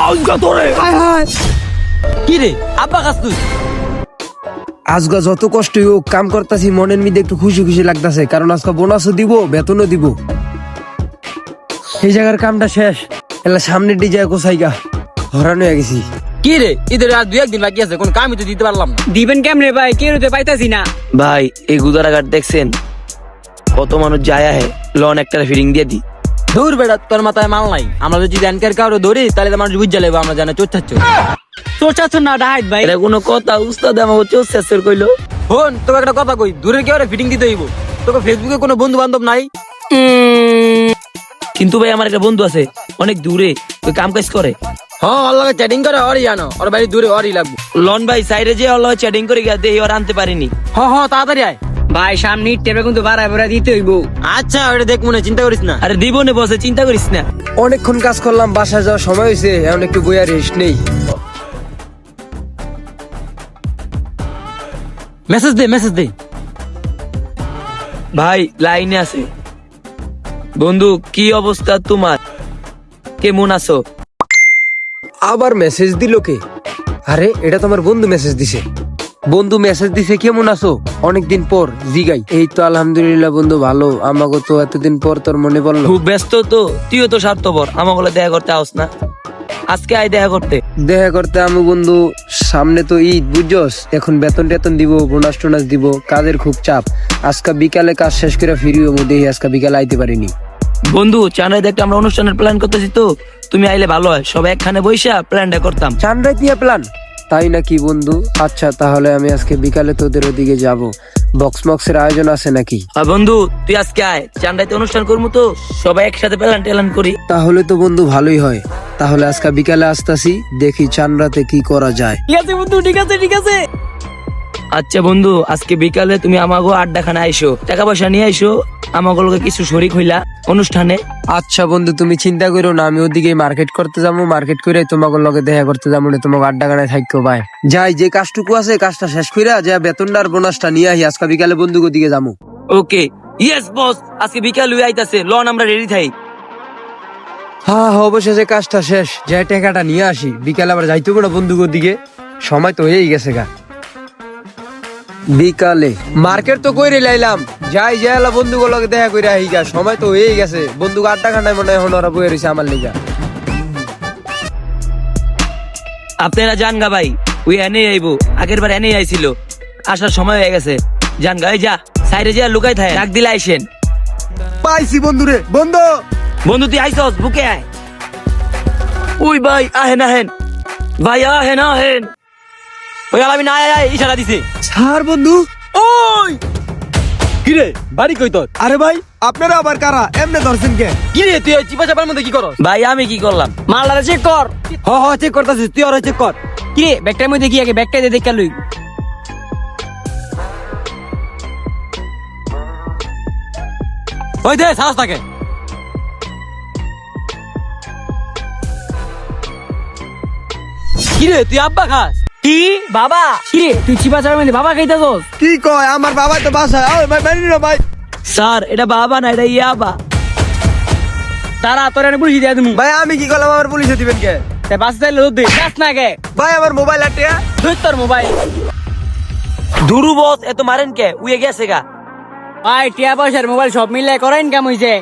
আজগা তোরে কি রে আব্বা কাজ তুই? আজগা যত কষ্টই হোক কাম করতাছি, মনের মধ্যে একটু খুশি খুশি লাগতাছে, কারণ আজকে বোনাসও দিব, বেতনও দিব। এই জায়গার কামটা শেষ, এলা সামনের ডিজাই কোসাইগা হরান হয়ে গেছি। কি রে ঈদের আর 2-1 দিন বাকি আছে, কোন কামই তো দিতে পারলাম না। দিবেন কেমনে ভাই, কেউতে পাইতাছি না। ভাই এই গুদারাঘাট দেখছেন, কত মানুষ যায় আহে, লন একটা ফিরিং দিয়ে দি। দূর বেড়া, তোর মাথায় মাল নাই। আমরা যদি ব্যাংকের কাউরে ধরি তাহলে তো মানুষ বুঝা লেবো আমরা জানা চোর থাকছো। তোর চাচ্ছ না ডাহাইত ভাই। এটা কোনো কথা? উস্তাদ আমাকে চোর শেষের কইলো। হন তোকে একটা কথা কই, দূরের কেউ ফিটিং দিতে হইব। তোকে ফেসবুকে কোনো বন্ধু বান্ধব নাই? কিন্তু ভাই আমার একটা বন্ধু আছে অনেক দূরে, ওই কাম কাজ করে। হ্যাঁ ওর লগে চ্যাটিং করে, ওরই জানো, ওর বাড়ি দূরে, ওরই লাগবে। লন ভাই সাইডে যে হলো চ্যাটিং করে গিয়ে দেই, ওর আনতে পারিনি। হ্যাঁ তাড়াতাড়ি আয়। ভাই সামনে টেপে কিন্তু বাড়ায় বাড়ায় দিতে হইব। আচ্ছা ওটা দেখ, মনে চিন্তা করিস না। আরে দিব নে বসে, চিন্তা করিস না। অনেকক্ষণ কাজ করলাম, বাসা যাওয়ার সময় হয়েছে, এখন একটু বইয়া রেস্ট নেই। মেসেজ দে। ভাই লাইনে আছে। বন্ধু কি অবস্থা তোমার, কেমন আছো? আবার মেসেজ দিল কে? আরে এটা তো আমার বন্ধু মেসেজ দিছে। বন্ধু মেসেজ দিছে কেমন আছো, অনেকদিন পর জিগাই। এই তো আলহামদুলিল্লাহ বন্ধু ভালো, আমাকে তো এতদিন পর তোর মনে পড়লো। খুব ব্যস্ত তো, তুইও তো স্বার্থপর, আমাকে দেখা করতে আস না। আজকে আয় দেখা করতে। দেখা করতে আমি বন্ধু, সামনে তো ঈদ বুঝছস, এখন বেতন টেতন দিব, বোনাস টোনাস দিব, কাজের খুব চাপ। আজকে বিকালে কাজ শেষ করে ফিরিও মধ্যে, আজকে বিকালে আইতে পারিনি। বন্ধু চানাই দেখতে আমরা অনুষ্ঠানের প্ল্যান করতেছি, তো তুমি আইলে ভালো হয়, সবাই একখানে বইসা প্ল্যানটা করতাম। চান্দ্রাই নিয়ে প্ল্যান, তাই নাকি বন্ধু? আচ্ছা তাহলে আমি আজকে বিকালে তোদের ওদিকে যাব। বক্স মক্সের আয়োজন আছে নাকি? আর বন্ধু তুই আজকে আয়, চান্দাইতে অনুষ্ঠান করবো তো, সবাই একসাথে প্ল্যান টেলান করি। তাহলে তো বন্ধু ভালোই হয়। তাহলে আজকে বিকালে আসতাছি, দেখি চান্দ্রাতে কি করা যায়। ঠিক আছে বন্ধু, ঠিক আছে। আচ্ছা বন্ধু, আজকে বিকালে তুমি আমাগো আড্ডাখানে আইসো, টাকা পয়সা নিয়ে আইসো, আমাগুলোকে কিছু শরিক হইলা অনুষ্ঠানে। আচ্ছা বন্ধু তুমি চিন্তা করো না, আমি ওদিকে মার্কেট করতে যাবো, মার্কেট করে তোমাকে লগে দেখা করতে যাবো না, তোমাকে আড্ডা গানায় থাকো। ভাই যাই, যে কাজটুকু আছে কাজটা শেষ কইরা যা বেতনটা আর বোনাসটা নিয়ে আহি, আজকে বিকালে বন্ধুকে ওদিকে যাবো। ওকে ইয়েস বস, আজকে বিকাল হয়ে আইতাছে, লন আমরা রেডি থাই। হ্যাঁ অবশেষে কাজটা শেষ, যে টাকাটা নিয়ে আসি, বিকালে আবার যাইতে হবে না বন্ধুকে ওদিকে, সময় তো হয়েই গেছে গা। বিকালে মার্কেট তো কইরে লাইলাম, যাই যাইলা বন্ধুগুলো লগে দেখা কইরা আহি গা, সময় তো হয়েই গেছে। বন্ধুকে আড্ডা খানায় মনে হয় এখন ওরা বইয়ে রয়েছে আমার লিগা। আপনারা যান গা ভাই, ওই এনে আইবো, আগের বার এনে আইছিল, আসার সময় হয়ে গেছে। যান গা, এই যা সাইডে যা লুকাই থাকে, ডাক দিলে আইসেন। পাইছি বন্ধুরে, বন্ধু বন্ধু তুই আইসস, বুকে আয়। ওই ভাই আহেন ভাই, আহেন। ওই আমি না আয় ইশারা দিছে। ছাড় বন্ধু। ওই কি রে, বাড়ি কই তোর? আরে ভাই আপনারা আবার কারা এমনে ধরছেন কে? কি রে তুই চিপা চাপার মধ্যে কি করস? ভাই আমি কি করলাম? মালটা চেক কর। চেক করতেছিস তুই, ওরা চেক কর। কি রে ব্যাগটার মধ্যে কি, আগে ব্যাগটা দিয়ে দেখা লই। ওই দে সাহস থাকে। কি রে তুই আব্বা খাস? কি বাবা? কি রে তুই চিপা চাপার মধ্যে বাবা খাইতাছস? কি কয়, আমার বাবা তো বাসায়। ওই ভাই মানি না ভাই। স্যার এটা বাবা না, এটা ইয়াবা। তারা তোর এনে পুলিশ দিয়ে দিমু। ভাই আমি কি করলাম, আমার পুলিশে দিবেন কে? তে বাস চাইলে দে যাস না গে। ভাই আমার মোবাইল আটে। ধুই তোর মোবাইল। দুরু বস এত মারেন কে, উয়ে গেছে গা। ভাই টিয়া পয়সার মোবাইল সব মিলে করেন কেমন হইছে?